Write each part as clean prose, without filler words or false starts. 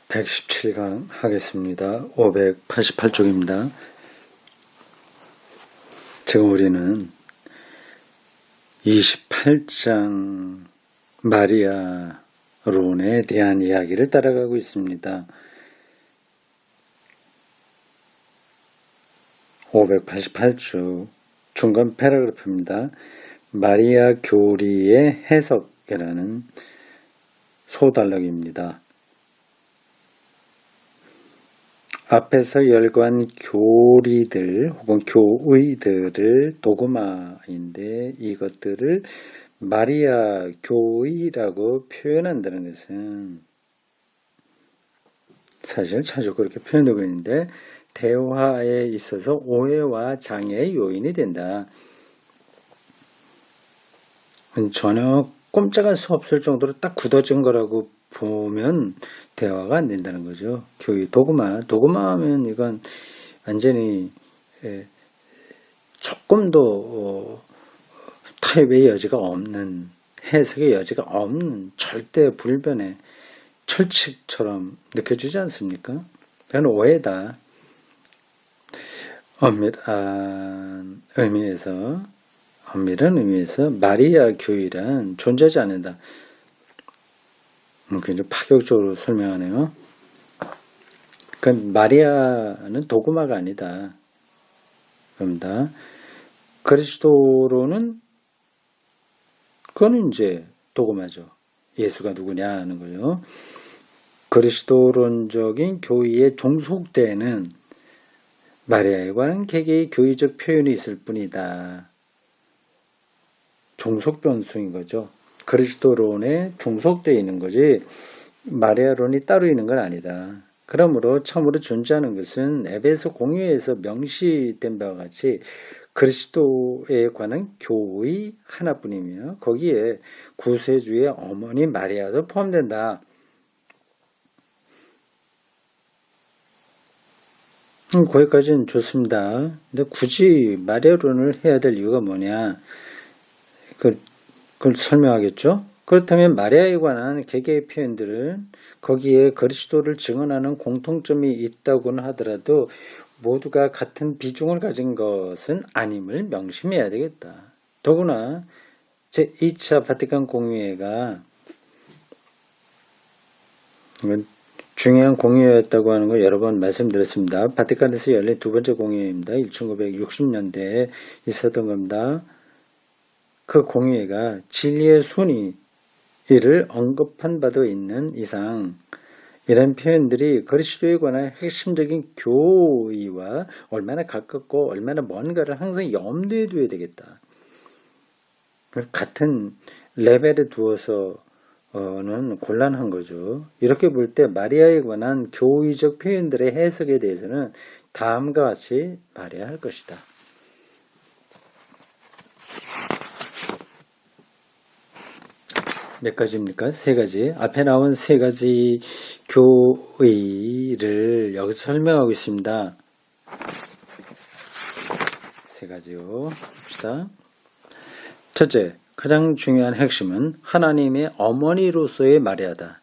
117강 하겠습니다. 588쪽입니다. 지금 우리는 28장 마리아론에 대한 이야기를 따라가고 있습니다. 588쪽 중간 패러그래프입니다. 마리아 교리의 해석이라는 소단락입니다. 앞에서 열거한 교리들 혹은 교의들을 도그마인데 이것들을 마리아 교의라고 표현한다는 것은 사실 자주 그렇게 표현하고 있는데 대화에 있어서 오해와 장애의 요인이 된다. 전혀 꼼짝할 수 없을 정도로 딱 굳어진 거라고 보면 대화가 안 된다는 거죠. 교의 도그마 하면 이건 완전히 조금도 타협의 여지가 없는, 해석의 여지가 없는 절대 불변의 철칙처럼 느껴지지 않습니까? 그건 오해다. 엄밀한 의미에서 마리아 교의란 존재하지 않는다. 굉장히 파격적으로 설명하네요. 그러니까 마리아는 도그마가 아니다. 그럽니다. 그리스도로는 그거는 이제 도그마죠. 예수가 누구냐 하는 거예요. 그리스도론적인 교의에 종속되는 마리아에 관한 개개의 교의적 표현이 있을 뿐이다. 종속 변수인 거죠. 그리스도론에 종속되어 있는 거지 마리아론이 따로 있는 건 아니다. 그러므로 참으로 존재하는 것은 에베소 공유에서 명시된 바와 같이 그리스도에 관한 교의 하나뿐이며 거기에 구세주의 어머니 마리아도 포함된다. 거기까지는 좋습니다. 근데 굳이 마리아론을 해야 될 이유가 뭐냐? 그걸 설명하겠죠? 그렇다면 마리아에 관한 개개의 표현들은 거기에 그리스도를 증언하는 공통점이 있다고는 하더라도 모두가 같은 비중을 가진 것은 아님을 명심해야 되겠다. 더구나 제2차 바티칸 공의회가 중요한 공의회였다고 하는 걸 여러 번 말씀드렸습니다. 바티칸에서 열린 두 번째 공의회입니다. 1960년대에 있었던 겁니다. 그 공의회가 진리의 순위를 언급한 바도 있는 이상 이런 표현들이 그리스도에 관한 핵심적인 교의와 얼마나 가깝고 얼마나 먼가를 항상 염두에 둬야 되겠다. 같은 레벨에 두어서는 곤란한 거죠. 이렇게 볼 때 마리아에 관한 교의적 표현들의 해석에 대해서는 다음과 같이 말해야 할 것이다. 몇 가지입니까? 세 가지. 앞에 나온 세 가지 교의를 여기서 설명하고 있습니다. 세 가지요. 봅시다. 첫째, 가장 중요한 핵심은 하나님의 어머니로서의 마리아다.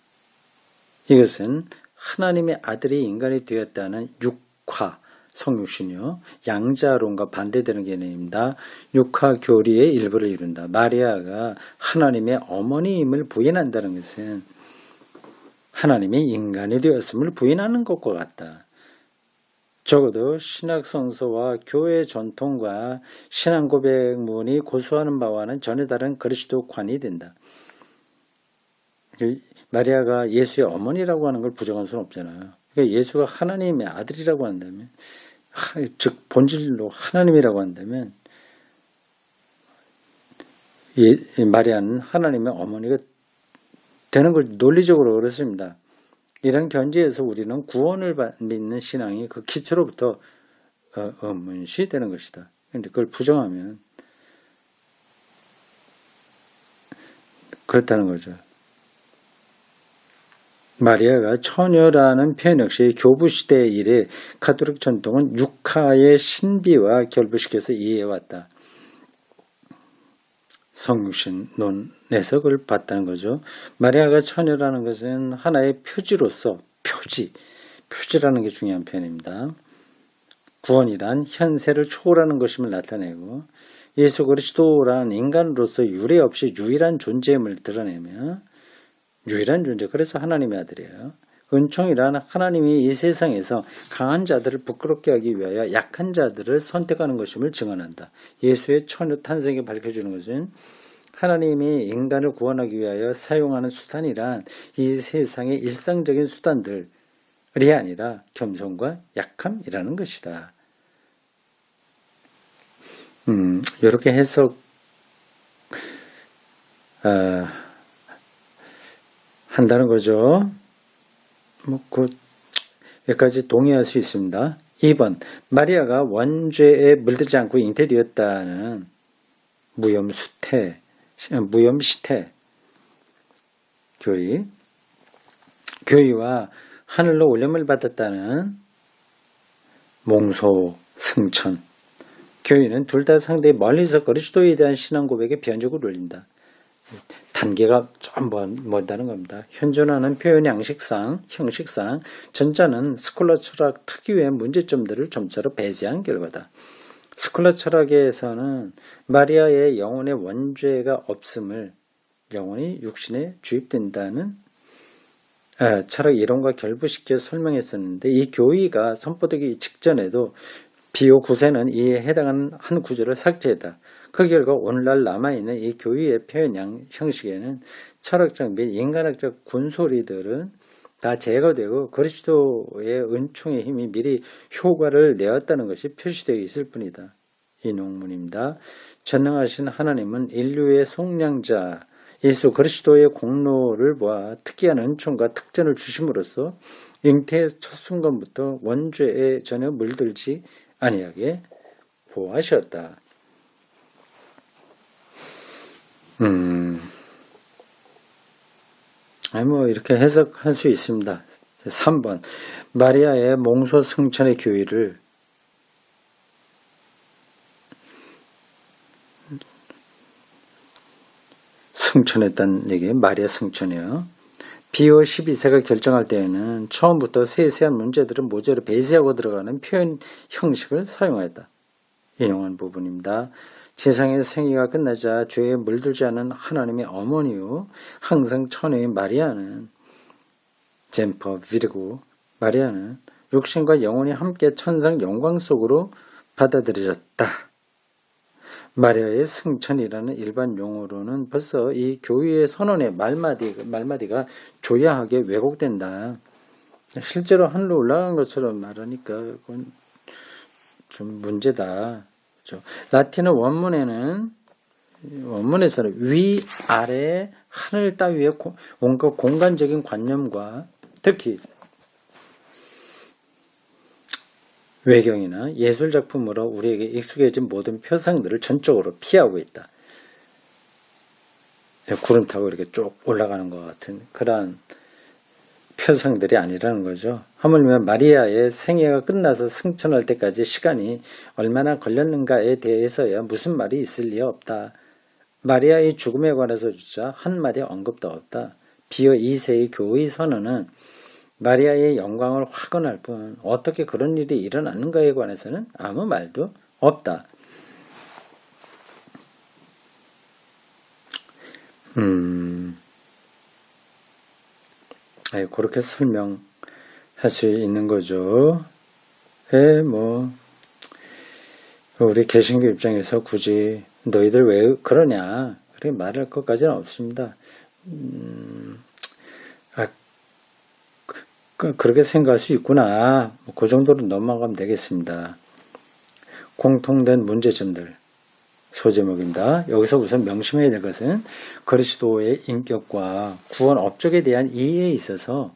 이것은 하나님의 아들이 인간이 되었다는 육화, 성육신이요. 양자론과 반대되는 개념입니다. 육화 교리의 일부를 이룬다. 마리아가 하나님의 어머니임을 부인한다는 것은 하나님이 인간이 되었음을 부인하는 것과 같다. 적어도 신학 성서와 교회 전통과 신앙 고백문이 고수하는 바와는 전혀 다른 그리스도관이 된다. 마리아가 예수의 어머니라고 하는 걸 부정할 수는 없잖아요. 그러니까 예수가 하나님의 아들이라고 한다면, 즉 본질로 하나님이라고 한다면 마리아는 하나님의 어머니가 되는 걸 논리적으로 그렇습니다. 이런 견지에서 우리는 구원을 믿는 신앙이 그 기초로부터 의문시되는 것이다. 그런데 그걸 부정하면 그렇다는 거죠. 마리아가 처녀라는 표현 역시 교부시대 이래 가톨릭 전통은 육하의 신비와 결부시켜서 이해해왔다. 성육신론에서 그걸 봤다는 거죠. 마리아가 처녀라는 것은 하나의 표지로서 표지라는 게 중요한 표현입니다. 구원이란 현세를 초월하는 것임을 나타내고 예수 그리스도란 인간으로서 유례 없이 유일한 존재임을 드러내며 유일한 존재, 그래서 하나님의 아들이에요. 은총이란 하나님이 이 세상에서 강한 자들을 부끄럽게 하기 위하여 약한 자들을 선택하는 것임을 증언한다. 예수의 처녀 탄생에 밝혀주는 것은 하나님이 인간을 구원하기 위하여 사용하는 수단이란 이 세상의 일상적인 수단들이 아니라 겸손과 약함이라는 것이다. 이렇게 해석 한다는 거죠. 여기까지 동의할 수 있습니다. 2번, 마리아가 원죄에 물들지 않고 잉태되었다는 무염시태 교의와 하늘로 올림을 받았다는 몽소승천 교의는 둘 다 상대히 멀리서 그리스도에 대한 신앙 고백에 변적을 올린다. 단계가 좀 멀다는 겁니다. 현존하는 표현 형식상 전자는 스콜라 철학 특유의 문제점들을 점차로 배제한 결과다. 스콜라 철학에서는 마리아의 영혼의 원죄가 없음을 영혼이 육신에 주입된다는 철학 이론과 결부시켜 설명했었는데 이 교의가 선포되기 직전에도 비오 9세는 이에 해당하는 한 구절을 삭제했다. 그 결과 오늘날 남아있는 이 교의의 표현 형식에는 철학적 및 인간학적 군소리들은 다 제거되고 그리스도의 은총의 힘이 미리 효과를 내었다는 것이 표시되어 있을 뿐이다. 이 농문입니다. 전능하신 하나님은 인류의 속량자 예수 그리스도의 공로를 보아 특이한 은총과 특전을 주심으로써 잉태의 첫 순간부터 원죄에 전혀 물들지 아니하게 보호하셨다. 이렇게 해석할 수 있습니다. 3번 마리아의 몽소 승천의 교의를 승천했다는 얘기예요. 마리아 승천이요. 비오 12세가 결정할 때에는 처음부터 세세한 문제들은 모조리 배제하고 들어가는 표현 형식을 사용하였다. 인용한 부분입니다. 세상의 생애가 끝나자 죄에 물들지 않은 하나님의 어머니요 항상 처녀인 마리아는 젠퍼 비르고 마리아는 육신과 영혼이 함께 천상 영광 속으로 받아들여졌다. 마리아의 승천이라는 일반 용어로는 벌써 이 교회의 선언의 말마디가 조야하게 왜곡된다. 실제로 하늘로 올라간 것처럼 말하니까 그건 좀 문제다. 그렇죠? 라틴어 원문에서는 위, 아래, 하늘 따위의 온갖 공간적인 관념과 특히 외경이나 예술작품으로 우리에게 익숙해진 모든 표상들을 전적으로 피하고 있다. 구름 타고 이렇게 쭉 올라가는 것 같은 그러한 표상들이 아니라는 거죠. 하물며 마리아의 생애가 끝나서 승천할 때까지 시간이 얼마나 걸렸는가에 대해서야 무슨 말이 있을 리 없다. 마리아의 죽음에 관해서조차 한마디 언급도 없다. 비어 2세의 교의 선언은 마리아의 영광을 확언할 뿐 어떻게 그런 일이 일어났는가에 관해서는 아무 말도 없다. 그렇게 설명할 수 있는 거죠. 우리 개신교 입장에서 굳이 너희들 왜 그러냐 그렇게 말할 것까지는 없습니다. 그렇게 생각할 수 있구나. 그 정도로 넘어가면 되겠습니다. 공통된 문제점들 소제목입니다. 여기서 우선 명심해야 될 것은 그리스도의 인격과 구원 업적에 대한 이해에 있어서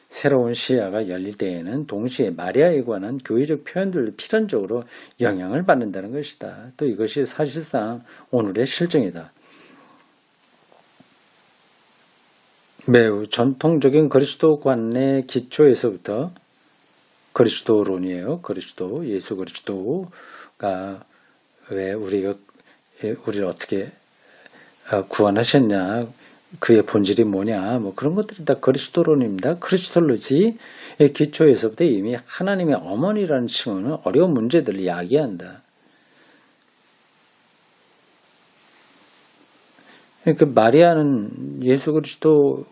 새로운 시야가 열릴 때에는 동시에 마리아에 관한 교회적 표현들도 필연적으로 영향을 받는다는 것이다. 또 이것이 사실상 오늘의 실정이다. 매우 전통적인 그리스도관의 기초에서부터 그리스도론이에요. 예수 그리스도가 왜 우리를 어떻게 구원하셨냐, 그의 본질이 뭐냐, 뭐 그런 것들이 다 그리스도론입니다. 그리스톨로지의 기초에서부터 이미 하나님의 어머니라는 칭호는 어려운 문제들을 야기한다. 그러니까 마리아는 예수 그리스도의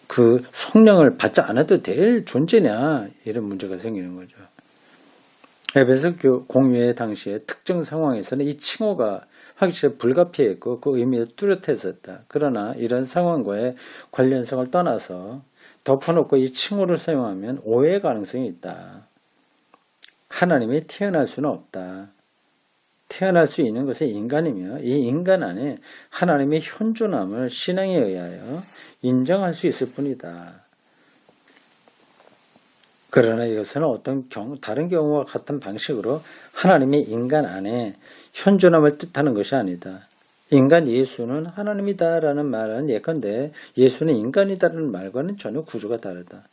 그 성령을 받지 않아도 될 존재냐, 이런 문제가 생기는 거죠. 에베소 공유의 당시에 특정 상황에서는 이 칭호가 확실히 불가피했고 그 의미가 뚜렷했었다. 그러나 이런 상황과의 관련성을 떠나서 덮어놓고 이 칭호를 사용하면 오해의 가능성이 있다. 하나님이 태어날 수는 없다. 태어날 수 있는 것은 인간이며 이 인간 안에 하나님의 현존함을 신앙에 의하여 인정할 수 있을 뿐이다. 그러나 이것은 어떤 다른 경우와 같은 방식으로 하나님의 인간 안에 현존함을 뜻하는 것이 아니다. 인간 예수는 하나님이다라는 말은 예컨대 예수는 인간이다라는 말과는 전혀 구조가 다르다.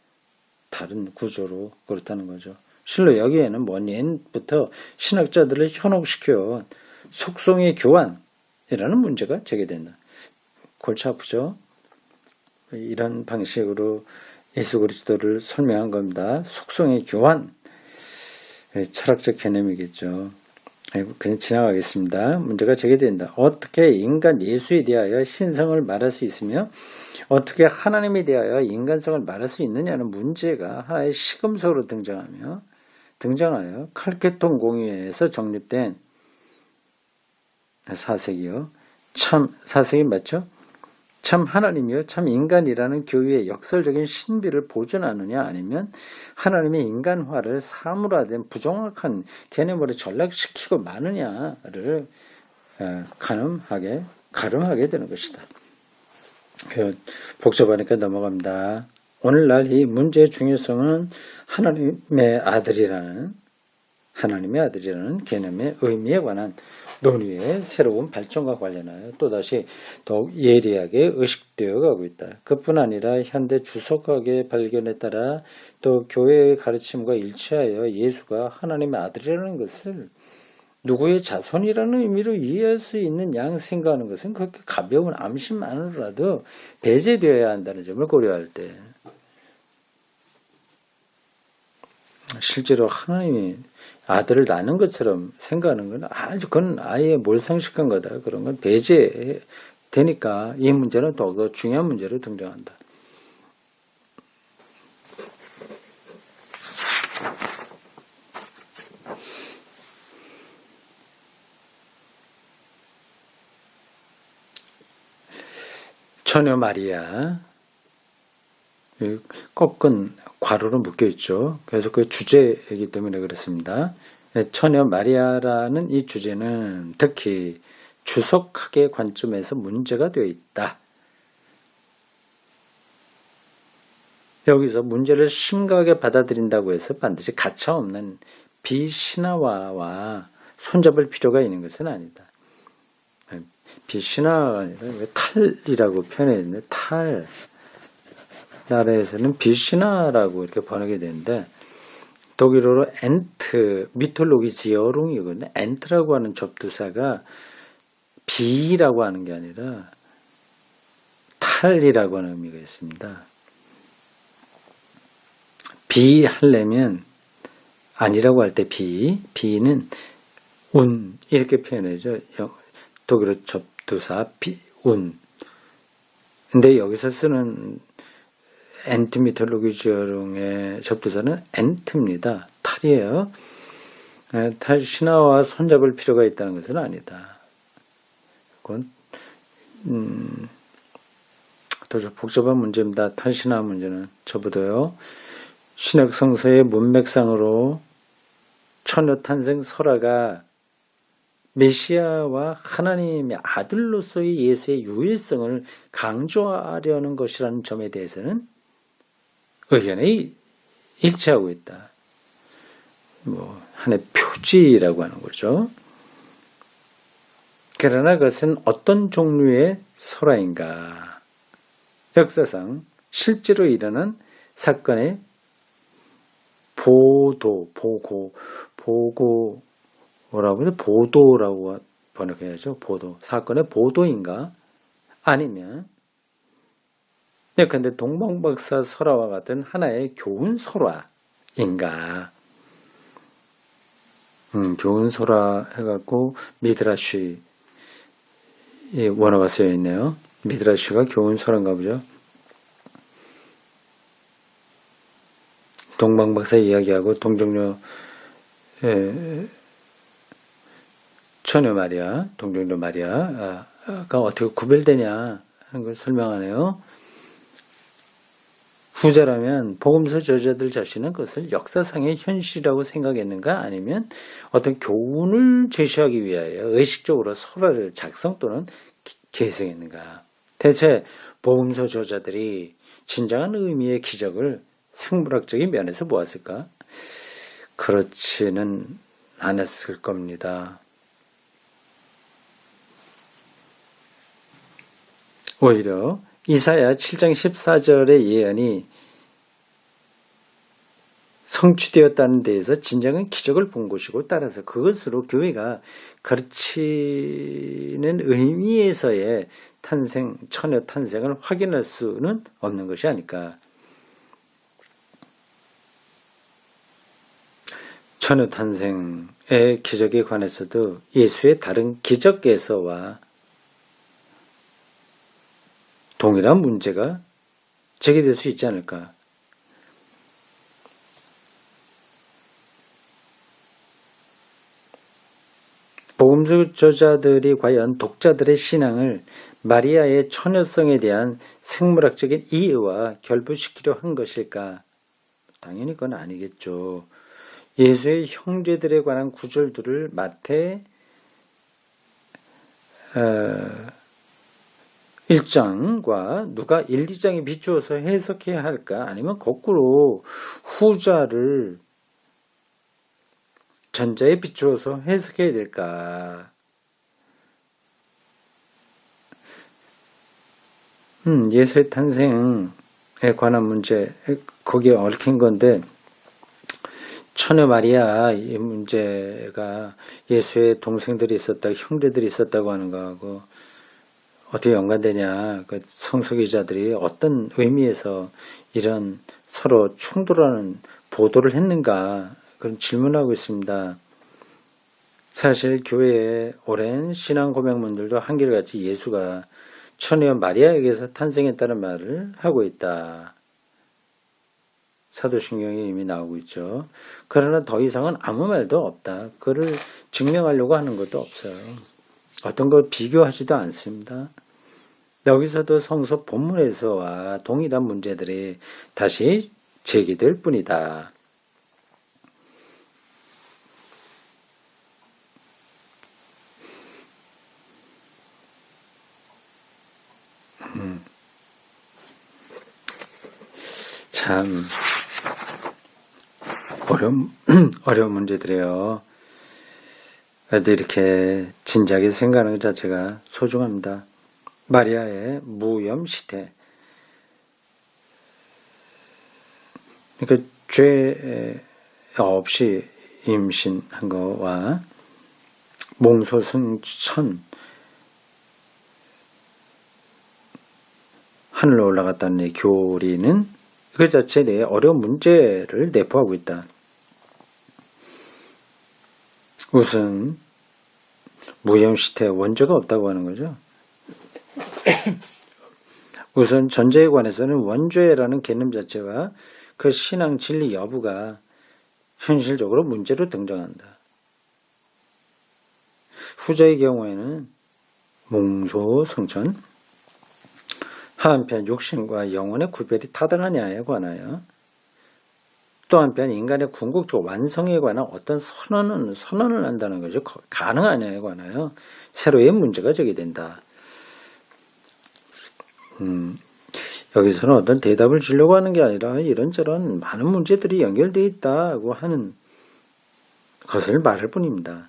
다른 구조로 그렇다는 거죠. 실로 여기에는 먼 옛부터 신학자들을 현혹시켜 속성의 교환이라는 문제가 제기된다. 골치 아프죠? 이런 방식으로 예수 그리스도를 설명한 겁니다. 속성의 교환, 철학적 개념이겠죠. 그냥 지나가겠습니다. 문제가 제기된다. 어떻게 인간 예수에 대하여 신성을 말할 수 있으며 어떻게 하나님에 대하여 인간성을 말할 수 있느냐는 문제가 하나의 시금석으로 등장하여 칼케톤 공의회에서 정립된 4세기요. 참 4세기 맞죠? 참 하나님이요 참 인간이라는 교회의 역설적인 신비를 보존하느냐 아니면 하나님의 인간화를 사물화된 부정확한 개념으로 전락시키고 마느냐를 가름하게 되는 것이다. 복잡하니까 넘어갑니다. 오늘날 이 문제의 중요성은 하나님의 아들이라는 개념의 의미에 관한 논의의 새로운 발전과 관련하여 또다시 더욱 예리하게 의식되어 가고 있다. 그뿐 아니라 현대 주석학의 발견에 따라 또 교회의 가르침과 일치하여 예수가 하나님의 아들이라는 것을 누구의 자손이라는 의미로 이해할 수 있는 양 생각하는 것은 그렇게 가벼운 암시만으로라도 배제되어야 한다는 점을 고려할 때 실제로 하나님이 아들을 낳는 것처럼 생각하는 건 그건 아예 몰상식한 거다. 그런 건 배제되니까 이 문제는 더 중요한 문제로 등장한다. 처녀 마리아 꺾은 괄호로 묶여있죠. 그래서 그 주제이기 때문에 그렇습니다. 처녀 마리아라는 이 주제는 특히 주석학의 관점에서 문제가 되어 있다. 여기서 문제를 심각하게 받아들인다고 해서 반드시 가차없는 비신화와 손잡을 필요가 있는 것은 아니다. 비신화가 아니라 왜 탈이라고 표현했는데 탈. 나라에서는 비신화라고 이렇게 번역이 되는데 독일어로 엔트, 미톨로기지어룽이거든요. 엔트라고 하는 접두사가 비라고 하는 게 아니라 탈이라고 하는 의미가 있습니다. 비 하려면 아니라고 할 때 비는 운 이렇게 표현하죠. 독일어 접두사 운. 근데 여기서 쓰는 엔트 미톨로기지어룽의 접두사는 엔트입니다. 탈이에요. 탈 신화와 손잡을 필요가 있다는 것은 아니다. 그건 더 복잡한 문제입니다. 탈 신화 문제는 저보다요. 신약 성서의 문맥상으로 처녀 탄생 설화가 메시아와 하나님의 아들로서의 예수의 유일성을 강조하려는 것이라는 점에 대해서는 의견이 일치하고 있다. 하나의 표지라고 하는 거죠. 그러나 그것은 어떤 종류의 설화인가? 역사상 실제로 일어난 사건의 보도라고 해서 보도라고 번역해야죠. 보도. 사건의 보도인가? 아니면 근데 동방박사 설화와 같은 하나의 교훈 설화인가? 교훈 설화 해갖고 미드라시 원어가 쓰여 있네요. 미드라시가 교훈 설화인가 보죠. 동방박사 이야기하고 동정녀 처녀 마리아, 동정녀 마리아가 어떻게 구별되냐 하는 걸 설명하네요. 후자라면 복음서 저자들 자신은 그것을 역사상의 현실이라고 생각했는가 아니면 어떤 교훈을 제시하기 위하여 의식적으로 설화를 작성 또는 계승했는가. 대체 복음서 저자들이 진정한 의미의 기적을 생물학적인 면에서 보았을까? 그렇지는 않았을 겁니다. 오히려 이사야 7장 14절의 예언이 성취되었다는 데에서 진정한 기적을 본 것이고 따라서 그것으로 교회가 가르치는 의미에서의 탄생, 처녀 탄생을 확인할 수는 없는 것이 아닐까. 처녀 탄생의 기적에 관해서도 예수의 다른 기적에서와 동일한 문제가 제기될 수 있지 않을까. 복음서 저자들이 과연 독자들의 신앙을 마리아의 처녀성에 대한 생물학적인 이해와 결부시키려 한 것일까? 당연히 그건 아니겠죠. 예수의 형제들에 관한 구절들을 마태 1장과 누가 1, 2장에 비추어서 해석해야 할까? 아니면 거꾸로 후자를 전자에 비추어서 해석해야 될까? 예수의 탄생에 관한 문제, 거기에 얽힌 건데, 처녀 마리아 이 문제가 예수의 동생들이 있었다, 형제들이 있었다고 하는 거하고 어떻게 연관되냐? 그 성서기자들이 어떤 의미에서 이런 서로 충돌하는 보도를 했는가? 그런 질문하고 있습니다. 사실 교회의 오랜 신앙 고백문들도 한결같이 예수가 처녀 마리아에게서 탄생했다는 말을 하고 있다. 사도신경에 이미 나오고 있죠. 그러나 더 이상은 아무 말도 없다. 그를 증명하려고 하는 것도 없어요. 어떤 걸 비교하지도 않습니다. 여기서도 성서 본문에서와 동일한 문제들이 다시 제기될 뿐이다. 참 어려운 문제들이에요. 그래도 이렇게 진지하게 생각하는 것 자체가 소중합니다. 마리아의 무염시태. 그러니까 죄 없이 임신한 거와 몽소승천 하늘로 올라갔다는 교리는 그 자체에 어려운 문제를 내포하고 있다. 우선 무염시태 원죄가 없다고 하는 거죠. 우선 전제에 관해서는 원죄라는 개념 자체와 그 신앙 진리 여부가 현실적으로 문제로 등장한다. 후자의 경우에는 몽소성천 한편 육신과 영혼의 구별이 타당하냐에 관하여 또 한편 인간의 궁극적 완성에 관한 어떤 선언을 한다는 거죠. 가능하냐에 관하여 새로의 문제가 제기된다. 여기서는 어떤 대답을 주려고 하는 게 아니라 이런저런 많은 문제들이 연결되어 있다고 하는 것을 말할 뿐입니다.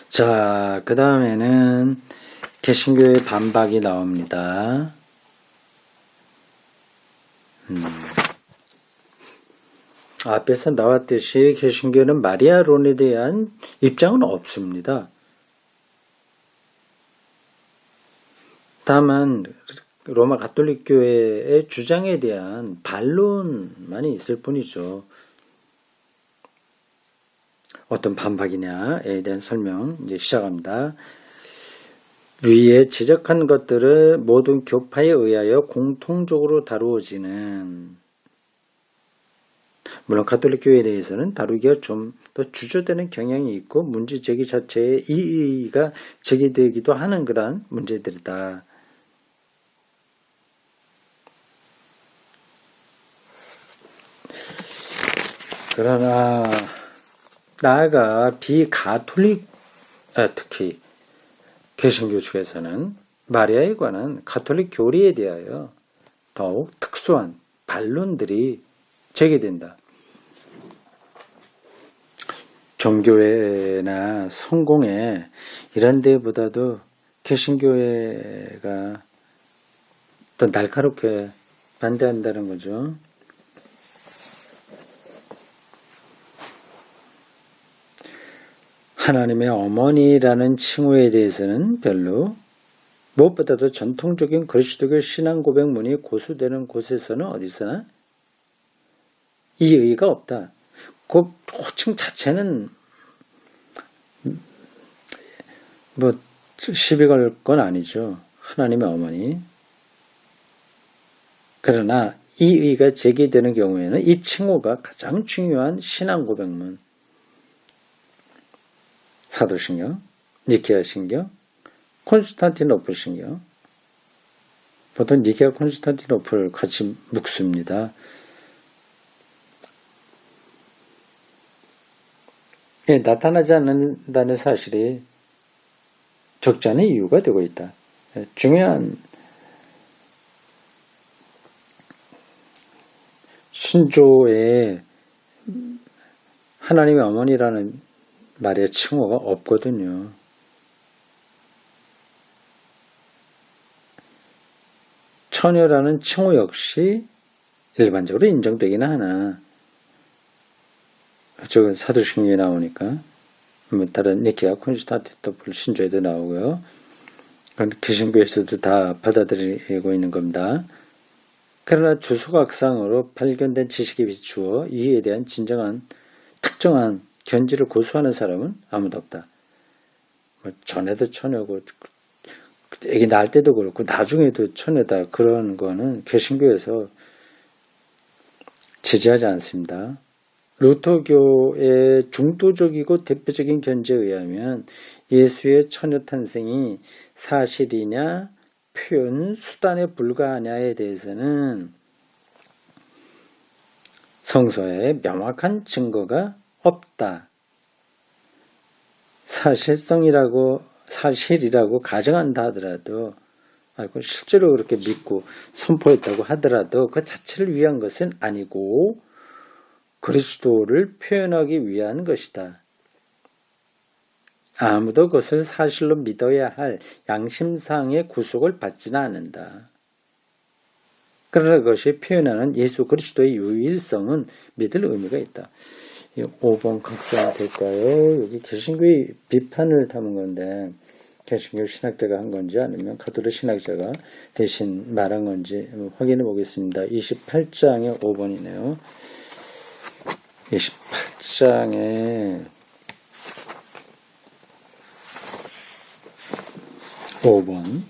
자, 그 다음에는 개신교의 반박이 나옵니다. 앞에서 나왔듯이 개신교는 마리아론에 대한 입장은 없습니다. 다만 로마 가톨릭 교회의 주장에 대한 반론만이 있을 뿐이죠. 어떤 반박이냐에 대한 설명 이제 시작합니다. 위에 지적한 것들을 모든 교파에 의하여 공통적으로 다루어지는, 물론 가톨릭 교회에 대해서는 다루기가 좀 더 주저되는 경향이 있고 문제 제기 자체에 이의가 제기되기도 하는 그런 문제들이다. 그러나 나아가 비가톨릭, 특히 개신교 측에서는 마리아에 관한 가톨릭 교리에 대하여 더욱 특수한 반론들이 제기된다. 종교회나 성공회 이런 데보다도 개신교회가 더 날카롭게 반대한다는 거죠. 하나님의 어머니라는 칭호에 대해서는 별로, 무엇보다도 전통적인 그리스도교 신앙 고백문이 고수되는 곳에서는 어디서나 이의가 없다. 그 호칭 자체는 뭐 시비 걸 건 아니죠. 하나님의 어머니. 그러나 이의가 제기되는 경우에는 이 칭호가 가장 중요한 신앙 고백문, 사도신경, 니케아 신경, 콘스탄티노플 신경, 보통 니케아 콘스탄티노플 같이 묶습니다. 예, 나타나지 않는다는 사실이 적지 않은 이유가 되고 있다. 중요한 신조에 하나님의 어머니라는 말의 칭호가 없거든요. 처녀라는 칭호 역시 일반적으로 인정되기는 하나, 저건 사도신경에 나오니까, 다른 니케아 콘스탄티노플 신조에도 나오고요. 개신교에서도 다 받아들이고 있는 겁니다. 그러나 주소각상으로 발견된 지식에 비추어 이에 대한 진정한 특정한 견지를 고수하는 사람은 아무도 없다. 전에도 처녀고 애기 낳을 때도 그렇고 나중에도 처녀다, 그런 거는 개신교에서 지지하지 않습니다. 루터교의 중도적이고 대표적인 견지에 의하면 예수의 처녀 탄생이 사실이냐 표현 수단에 불과하냐에 대해서는 성서에 명확한 증거가 없다. 사실이라고 가정한다 하더라도, 실제로 그렇게 믿고 선포했다고 하더라도 그 자체를 위한 것은 아니고 그리스도를 표현하기 위한 것이다. 아무도 그것을 사실로 믿어야 할 양심상의 구속을 받지는 않는다. 그러나 그것이 표현하는 예수 그리스도의 유일성은 믿을 의미가 있다. 5번 각성 될까요? 여기 개신교의 비판을 담은 건데, 개신교 신학자가 한 건지 아니면 가톨릭 신학자가 대신 말한 건지 확인해 보겠습니다. 28장의 5번이네요. 28장에 5번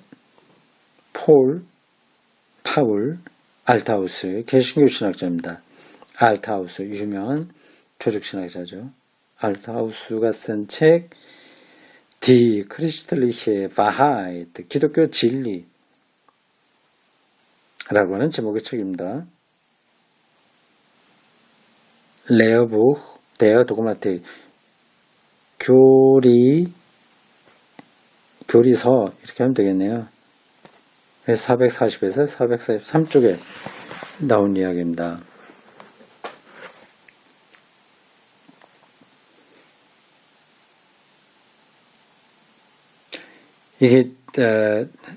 파울 알타우스, 개신교 신학자입니다. 알타우스, 유명한 조직 신학자죠. 알타우스가 쓴 책 디 크리스틀리히의 바하이트, 기독교 진리 라고 하는 제목의 책입니다. 레어북, 데어 도그마틱, 교리서 이렇게 하면 되겠네요. 440에서 443쪽에 나온 이야기입니다. 이게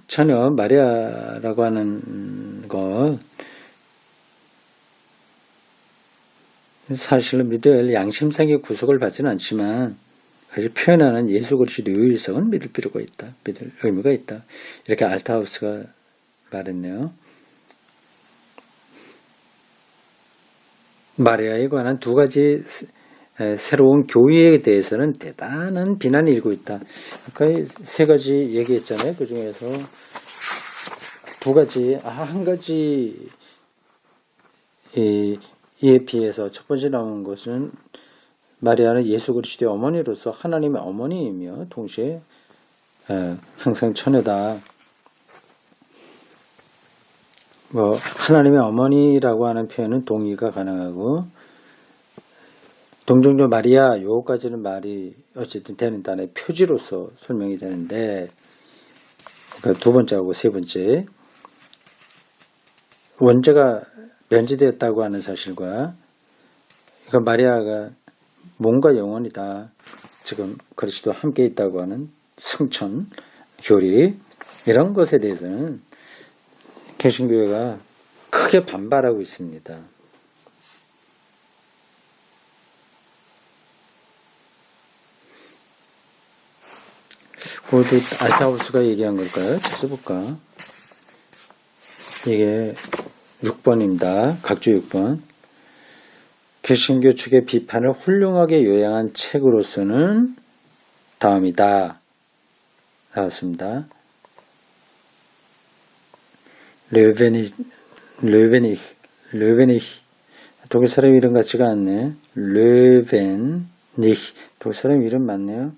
처녀 마리아라고 하는 것, 사실은 믿을 양심상의 구속을 받지는 않지만 사실 표현하는 예수 그리스도의 유일성은 믿을 필요가 있다. 믿을 의무가 있다. 이렇게 알타하우스가 말했네요. 마리아에 관한 두 가지 새로운 교의에 대해서는 대단한 비난이 일고 있다. 아까 세 가지 얘기했잖아요. 그 중에서 두 가지, 한 가지 이에 비해서 첫 번째 나온 것은 마리아는 예수 그리스도의 어머니로서 하나님의 어머니이며 동시에 항상 처녀다. 하나님의 어머니라고 하는 표현은 동의가 가능하고 동정조 마리아 요거까지는 말이 어쨌든 되는 단어의 표지로서 설명이 되는데 그러니까 두 번째하고 세 번째 원죄가 면제되었다고 하는 사실과 그러니까 마리아가 몸과 영혼이다 지금 그리스도와 함께 있다고 하는 승천 교리 이런 것에 대해서는 개신교회가 크게 반발하고 있습니다. 그것도 알타우스가 얘기한 걸까요? 찾아볼까? 이게 6번입니다. 각주 6번. 개신교 측의 비판을 훌륭하게 요약한 책으로서는 다음이다. 나왔습니다. 르베니히 독일 사람 이름 같지가 않네. 르베니히 독일 사람 이름 맞네요.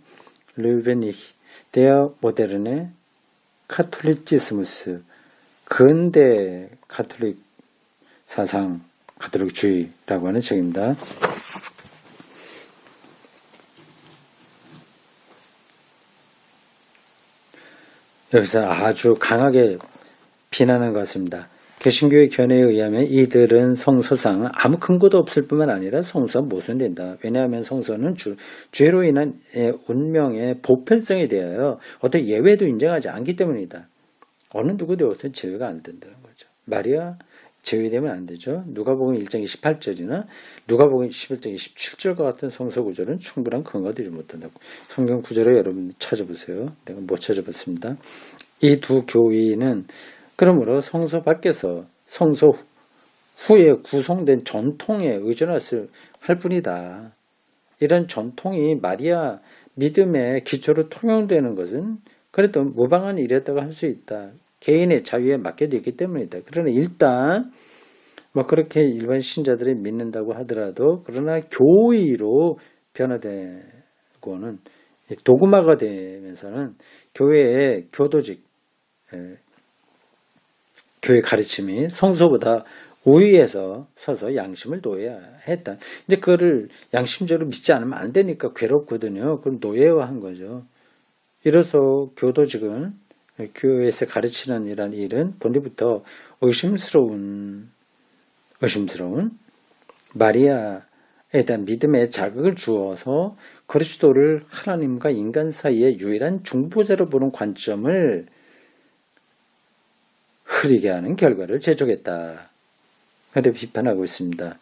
르베니히 데어 모데르네 카톨리치스무스 근대 카톨릭 사상 가톨릭주의라고 하는 책입니다. 여기서 아주 강하게 비난한 것 같습니다. 개신교의 견해에 의하면 이들은 성서상 아무 근거도 없을 뿐만 아니라 성서가 모순된다. 왜냐하면 성서는 죄로 인한 운명의 보편성에 대하여 어떤 예외도 인정하지 않기 때문이다. 어느 누구도 여기서 제외가 안 된다는 거죠. 마리아 제외되면 안 되죠. 누가복음 1장 28절이나 누가복음 11장 27절 같은 성서 구절은 충분한 근거가 되지 못한다고. 성경 구절을 여러분 찾아보세요. 내가 못 찾아봤습니다. 이 두 교의는 그러므로 성서 밖에서 성서 후에 구성된 전통에 의존할 뿐이다. 이런 전통이 마리아 믿음의 기초로 통용되는 것은 그래도 무방한 일이었다고 할 수 있다. 개인의 자유에 맡겨져 있기 때문이다. 그러나 일단 그렇게 일반 신자들이 믿는다고 하더라도 그러나 교의로 변화되고는 도구마가 되면서는 교회의 교도직 교회 가르침이 성서보다 우위에서 서서 양심을 노예해야 했다. 근데 그거를 양심적으로 믿지 않으면 안 되니까 괴롭거든요. 그럼 노예화한 거죠. 이래서 교도직은 교회에서 가르치는 이런 일은 본디부터 의심스러운 마리아에 대한 믿음의 자극을 주어서 그리스도를 하나님과 인간 사이의 유일한 중보자로 보는 관점을 흐리게 하는 결과를 제조했다. 그렇게 비판하고 있습니다.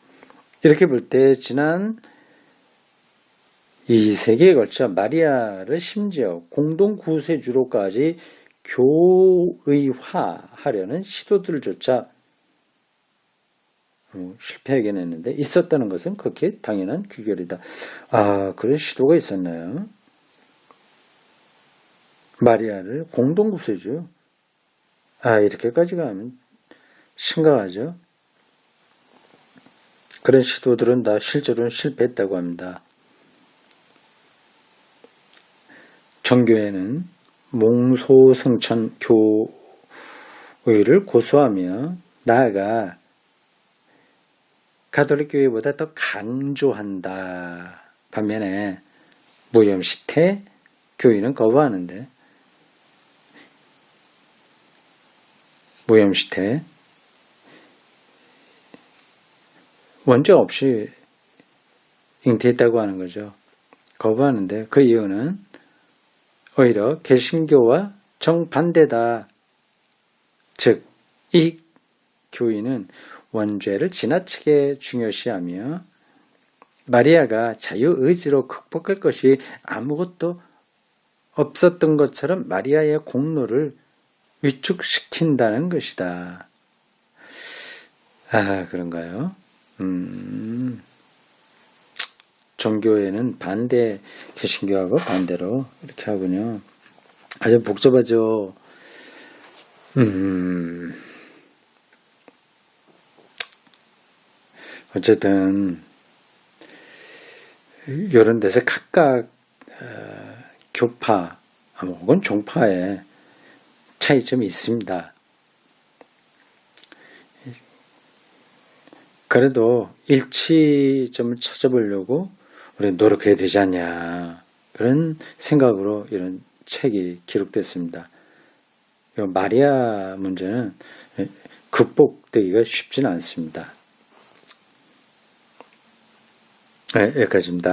이렇게 볼 때 지난 2세기에 걸쳐 마리아를 심지어 공동구세주로까지 교의화하려는 시도들조차 실패하긴 했는데 있었다는 것은 그렇게 당연한 귀결이다. 그런 시도가 있었나요? 마리아를 공동구세주 이렇게까지 가면 심각하죠. 그런 시도들은 다 실제로는 실패했다고 합니다. 정교회는 몽소승천 교의를 고수하며 나아가 가톨릭 교회보다 더 강조한다. 반면에 무염시태 교의는 거부하는데 무염시태 원죄 없이 잉태했다고 하는 거죠. 거부하는데 그 이유는 오히려 개신교와 정반대다. 즉, 이 교의는 원죄를 지나치게 중요시하며 마리아가 자유의지로 극복할 것이 아무것도 없었던 것처럼 마리아의 공로를 위축시킨다는 것이다. 아, 그런가요? 종교에는 반대, 개신교하고 반대로 이렇게 하군요. 아주 복잡하죠. 어쨌든 이런 데서 각각 교파 혹은 종파의 차이점이 있습니다. 그래도 일치점을 찾아보려고 우리 노력해야 되지 않냐, 그런 생각으로 이런 책이 기록됐습니다. 마리아 문제는 극복되기가 쉽지는 않습니다. 네, 여기까지입니다.